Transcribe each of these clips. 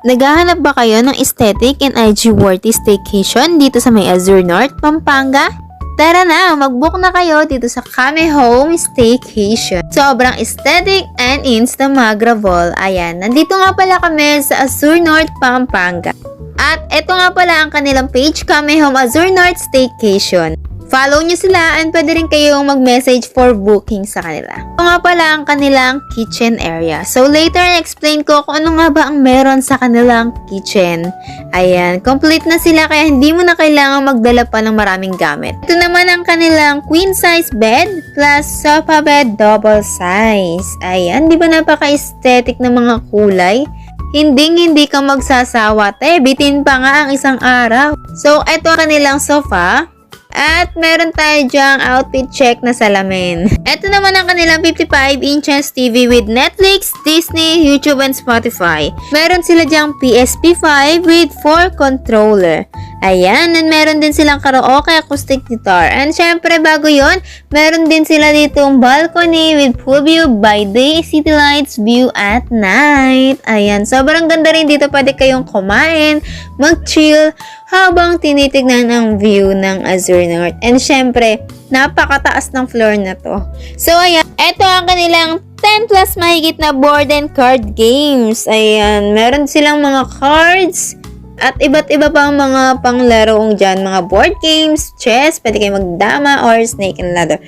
Naghahanap ba kayo ng aesthetic and IG-worthy staycation dito sa may Azure North, Pampanga? Tara na, mag-book na kayo dito sa Kame Home Staycation. Sobrang aesthetic and instagrammable. Ayan, nandito nga pala kami sa Azure North, Pampanga. At ito nga pala ang kanilang page, Kame Home Azure North Staycation. Follow nyo sila and pwede rin kayong mag-message for booking sa kanila. Ito nga pala ang kanilang kitchen area. So later, explain ko kung ano nga ba ang meron sa kanilang kitchen. Ayan, complete na sila kaya hindi mo na kailangan magdala pa ng maraming gamit. Ito naman ang kanilang queen size bed plus sofa bed double size. Ayan, di ba napaka-aesthetic ng mga kulay? Hindi ka magsasawa, bitin pa nga ang isang araw. So, ito ang kanilang sofa. At meron tayo dyang outfit check na salamin. Ito naman ang kanilang 55 inches TV with Netflix, Disney, YouTube, and Spotify. Meron sila dyang PSP5 with 4 controller. Ayan, and meron din silang karaoke acoustic guitar. And syempre bago yon, meron din sila ditong balcony with full view by day, city lights, view at night. Ayan, sobrang ganda rin dito. Pwede kayong kumain, mag-chill, habang tinitignan ang view ng Azure North. And syempre, napakataas ng floor na to. So, ayan. Ito ang kanilang 10 plus mahigit na board and card games. Ayan. Meron silang mga cards at iba't iba pang mga panglaroong dyan. Mga board games, chess, pwede kayo magdama or snake and ladder.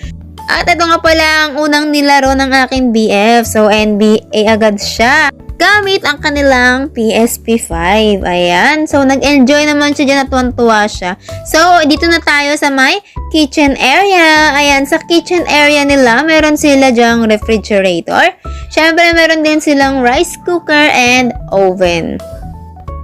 At ito nga pala ang unang nilaro ng aking BF. So, NBA agad siya. Gamit ang kanilang PSP5. Ayan. So, nag-enjoy naman siya dyan at tuwan-tuwa siya. So, dito na tayo sa may kitchen area. Ayan. Sa kitchen area nila, meron sila dyang refrigerator. Syempre, meron din silang rice cooker and oven.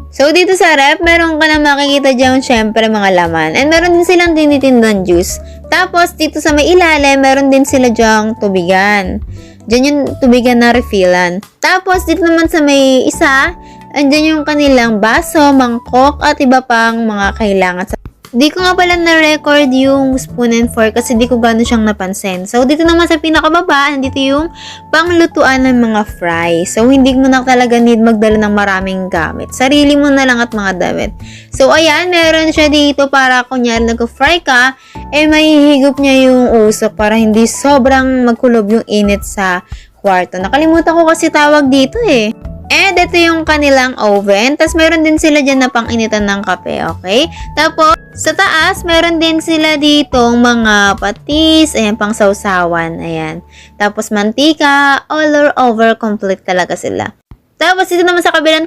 So, dito sa ref, meron ka na makikita dyan syempre mga laman. And meron din silang tinitindang juice. Tapos, dito sa may ilalim, meron din sila dyang tubigan. Diyan yung tubigan na refillan. Tapos, dito naman sa may isa, andyan yung kanilang baso, mangkok, at iba pang mga kailangan. Di ko nga pala na-record yung spoon and fork kasi di ko gano'n siyang napansin. So, dito naman sa pinakababa, nandito yung panglutuan ng mga fry. So, hindi mo na talaga need magdala ng maraming gamit. Sarili mo na lang at mga damit. So, ayan, meron siya dito para kunyari nag-fry ka, mahihigop niya yung usok para hindi sobrang magkulob yung init sa kwarto. Nakalimutan ko kasi tawag dito And ito yung kanilang oven. Tapos meron din sila dyan na pang-initan ng kape, okay? Tapos sa taas, meron din sila ditong mga patis, ayan, pang sausawan, ayan. Tapos mantika, all over complete talaga sila. Tapos dito naman sa kabilang